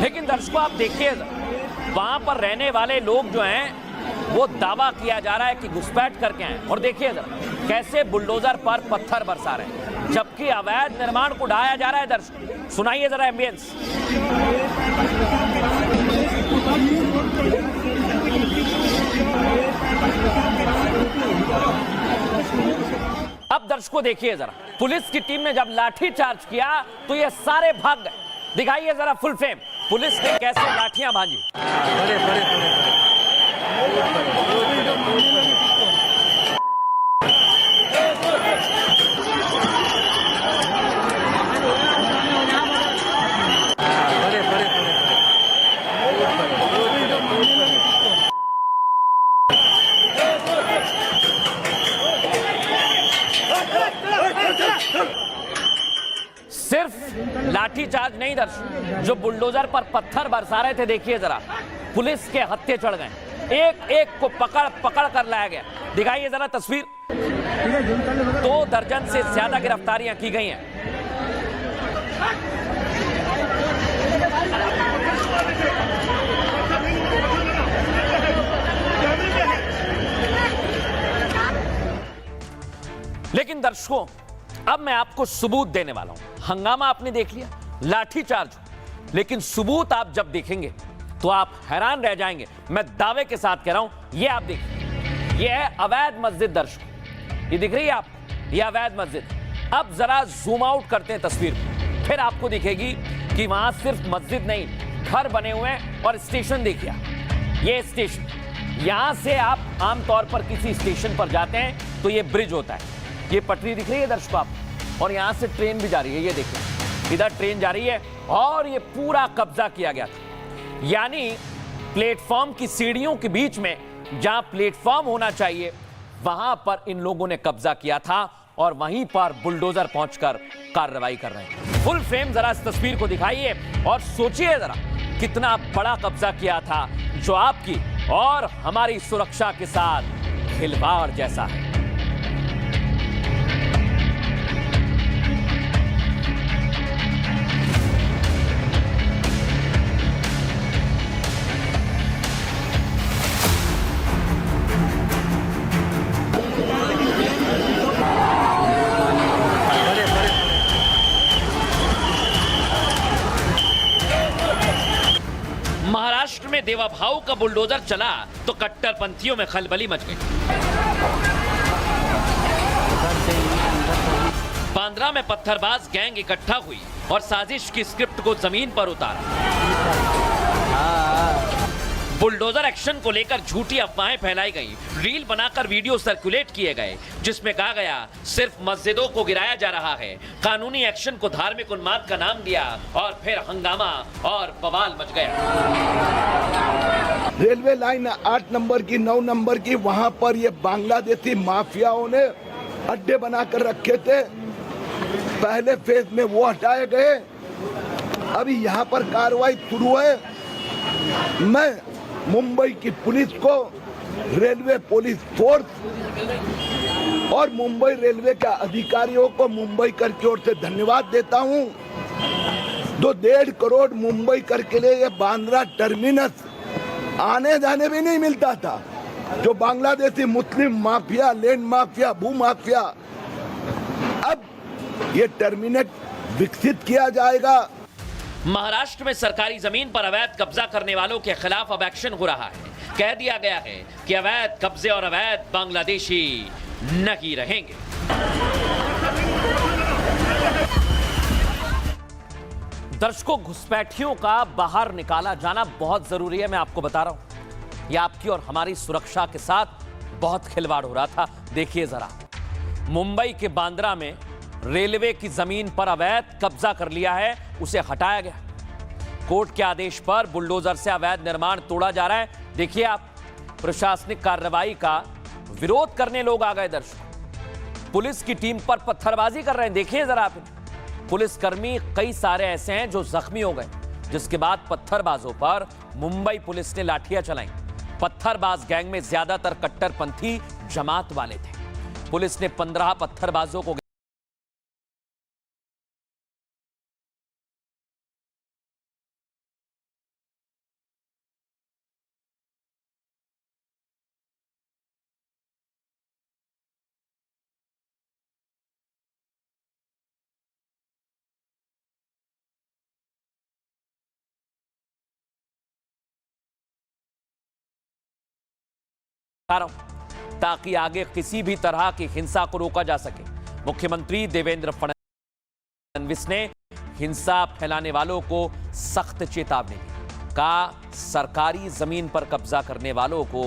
लेकिन दर्शकों आप देखिए, वहां पर रहने वाले लोग जो हैं वो दावा किया जा रहा है कि घुसपैठ करके आए, और देखिए जरा कैसे बुलडोजर पर पत्थर बरसा रहे हैं, जबकि अवैध निर्माण को ढाया जा रहा है। दर्शक सुनाइए जरा एम्बियंस। अब दर्शकों देखिए जरा, पुलिस की टीम ने जब लाठी चार्ज किया तो ये सारे भाग गए। दिखाइए जरा फुल फ्रेम, पुलिस ने कैसे लाठियां भांजी। बड़े बड़े सिर्फ लाठीचार्ज नहीं दर्शक, जो बुलडोजर पर पत्थर बरसा रहे थे, देखिए जरा पुलिस के हत्थे चढ़ गए, एक एक को पकड़ पकड़ कर लाया गया। दिखाइए जरा तस्वीर। 2 दर्जन से ज्यादा गिरफ्तारियां की गई हैं। लेकिन दर्शकों अब मैं आपको सबूत देने वाला हूं। हंगामा आपने देख लिया, लाठीचार्ज, लेकिन सबूत आप जब देखेंगे तो आप हैरान रह जाएंगे। मैं दावे के साथ कह रहा हूं, ये आप देखिए, ये है अवैध मस्जिद। दर्शकों ये दिख रही है आपको, ये अवैध मस्जिद। अब जरा जूम आउट करते हैं तस्वीर, फिर आपको दिखेगी कि वहां सिर्फ मस्जिद नहीं, घर बने हुए हैं। और स्टेशन देखिए, ये स्टेशन, यहां से आप आमतौर पर किसी स्टेशन पर जाते हैं तो ये ब्रिज होता है, ये पटरी दिख रही है दर्शकों आप, और यहां से ट्रेन भी जा रही है, ये देखिए इधर ट्रेन जा रही है, और ये पूरा कब्जा किया गया था। यानी प्लेटफॉर्म की सीढ़ियों के बीच में जहां प्लेटफॉर्म होना चाहिए वहां पर इन लोगों ने कब्जा किया था, और वहीं पर बुलडोजर पहुंचकर कार्रवाई कर रहे हैं। फुल फ्रेम जरा इस तस्वीर को दिखाइए और सोचिए जरा कितना बड़ा कब्जा किया था, जो आपकी और हमारी सुरक्षा के साथ खिलवाड़ जैसा है। महाराष्ट्र में देवाभाऊ का बुलडोजर चला तो कट्टरपंथियों में खलबली मच गई। बांद्रा में पत्थरबाज गैंग इकट्ठा हुई और साजिश की स्क्रिप्ट को जमीन पर उतारा। बुलडोजर एक्शन को लेकर झूठी अफवाहें फैलाई गई, रील बनाकर वीडियो सर्कुलेट किए गए जिसमें कहा गया सिर्फ मस्जिदों को गिराया जा रहा है, कानूनी एक्शन को धार्मिक उन्माद का नाम दिया, और फिर हंगामा और बवाल मच गया। रेलवे लाइन 8 नंबर की, 9 नंबर की, वहां पर ये बांग्लादेशी माफियाओं ने अड्डे बनाकर रखे थे। पहले फेज में वो हटाए गए, अभी यहाँ पर कार्रवाई शुरू है। मैं मुंबई की पुलिस को, रेलवे पुलिस फोर्स और मुंबई रेलवे के अधिकारियों को मुंबई कर की ओर से धन्यवाद देता हूं। 1.5 करोड़ मुंबई कर के लिए ये बांद्रा टर्मिनस आने जाने भी नहीं मिलता था। जो बांग्लादेशी मुस्लिम माफिया, लैंड माफिया, भू माफिया, अब ये टर्मिनेट विकसित किया जाएगा। महाराष्ट्र में सरकारी जमीन पर अवैध कब्जा करने वालों के खिलाफ अब एक्शन हो रहा है। कह दिया गया है कि अवैध कब्जे और अवैध बांग्लादेशी नहीं रहेंगे। दर्शकों घुसपैठियों का बाहर निकाला जाना बहुत जरूरी है। मैं आपको बता रहा हूं, यह आपकी और हमारी सुरक्षा के साथ बहुत खिलवाड़ हो रहा था। देखिए जरा, मुंबई के बांद्रा में रेलवे की जमीन पर अवैध कब्जा कर लिया है, उसे हटाया गया। कोर्ट के आदेश पर बुलडोजर से अवैध निर्माण तोड़ा जा रहा है। देखिए आप, प्रशासनिक कार्रवाई का विरोध करने लोग आ गए। दर्शक पुलिस की टीम पर पत्थरबाजी कर रहे हैं, देखिए जरा आप। पुलिसकर्मी कई सारे ऐसे हैं जो जख्मी हो गए, जिसके बाद पत्थरबाजों पर मुंबई पुलिस ने लाठियां चलाई। पत्थरबाज गैंग में ज्यादातर कट्टरपंथी जमात वाले थे। पुलिस ने 15 पत्थरबाजों को रहा हूं ताकि आगे किसी भी तरह की हिंसा को रोका जा सके। मुख्यमंत्री देवेंद्र फडणवीस ने हिंसा फैलाने वालों को सख्त चेतावनी दी। कहा, सरकारी जमीन पर कब्जा करने वालों को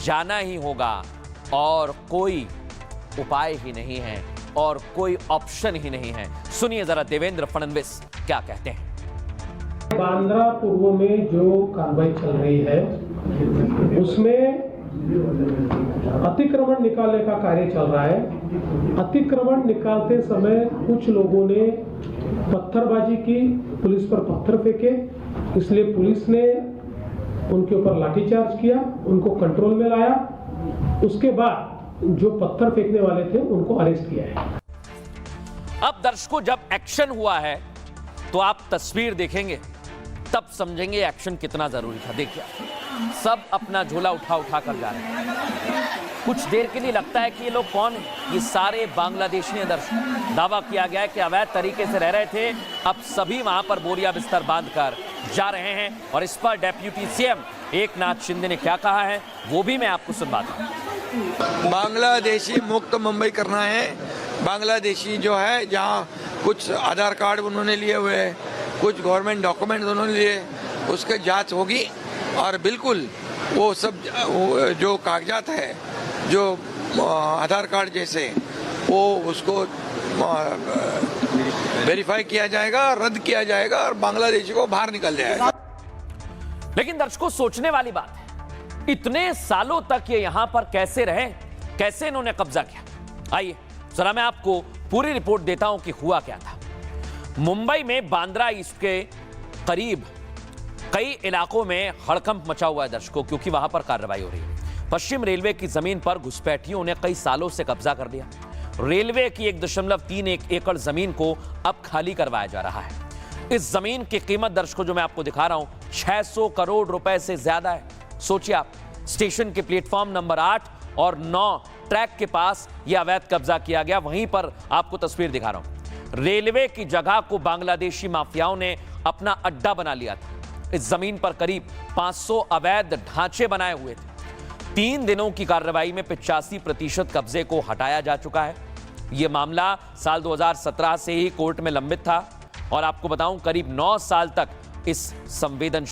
जाना ही होगा और कोई उपाय ही नहीं है और कोई ऑप्शन ही नहीं है। सुनिए जरा देवेंद्र फडणवीस क्या कहते हैं। बांद्रा पूर्व में जो कार्रवाई चल रही है उसमें अतिक्रमण निकालने का कार्य चल रहा है। अतिक्रमण निकालते समय कुछ लोगों ने पत्थरबाजी की, पुलिस पर पत्थर फेंके, इसलिए पुलिस ने उनके ऊपर लाठीचार्ज किया, उनको कंट्रोल में लाया। उसके बाद जो पत्थर फेंकने वाले थे उनको अरेस्ट किया है। अब दर्शकों, जब एक्शन हुआ है तो आप तस्वीर देखेंगे तब समझेंगे एक्शन कितना जरूरी था। देखिए, सब अपना झोला उठा उठा कर जा रहे हैं। कुछ देर के लिए लगता है कि ये लोग कौन हैं? ये सारे बांग्लादेशी हैं। दर्शक, दावा किया गया है कि अवैध तरीके से रह रहे थे, अब सभी वहां पर बोरिया बिस्तर बांधकर जा रहे हैं। और इस पर डेप्यूटी सीएम एकनाथ शिंदे ने क्या कहा है वो भी मैं आपको सुनवाता हूं। बांग्लादेशी मुक्त मुंबई करना है। बांग्लादेशी जो है, जहाँ कुछ आधार कार्ड उन्होंने लिए हुए हैं, कुछ गवर्नमेंट डॉक्यूमेंट उन्होंने लिए, उसके जांच होगी और बिल्कुल वो सब जो कागजात है, जो आधार कार्ड जैसे, वो उसको वेरीफाई किया जाएगा, रद्द किया जाएगा और बांग्लादेशी को बाहर निकल जाएगा। लेकिन दर्शकों, सोचने वाली बात है, इतने सालों तक ये यहां पर कैसे रहे, कैसे इन्होंने कब्जा किया? आइए जरा मैं आपको पूरी रिपोर्ट देता हूं कि हुआ क्या था। मुंबई में बांद्रा ईस्ट के करीब कई इलाकों में हड़कंप मचा हुआ है दर्शकों, क्योंकि वहां पर कार्रवाई हो रही है। पश्चिम रेलवे की जमीन पर घुसपैठियों ने कई सालों से कब्जा कर लिया। रेलवे की 1.31 एकड़ जमीन को अब खाली करवाया जा रहा है। इस जमीन की कीमत दर्शकों जो मैं आपको दिखा रहा हूं 600 करोड़ रुपए से ज्यादा है। सोचिए आप, स्टेशन के प्लेटफॉर्म नंबर 8 और 9 ट्रैक के पास यह अवैध कब्जा किया गया। वहीं पर आपको तस्वीर दिखा रहा हूं। रेलवे की जगह को बांग्लादेशी माफियाओं ने अपना अड्डा बना लिया था। इस जमीन पर करीब 500 अवैध ढांचे बनाए हुए थे। 3 दिनों की कार्रवाई में 85% कब्जे को हटाया जा चुका है। यह मामला साल 2017 से ही कोर्ट में लंबित था और आपको बताऊं करीब 9 साल तक इस संवेदनशील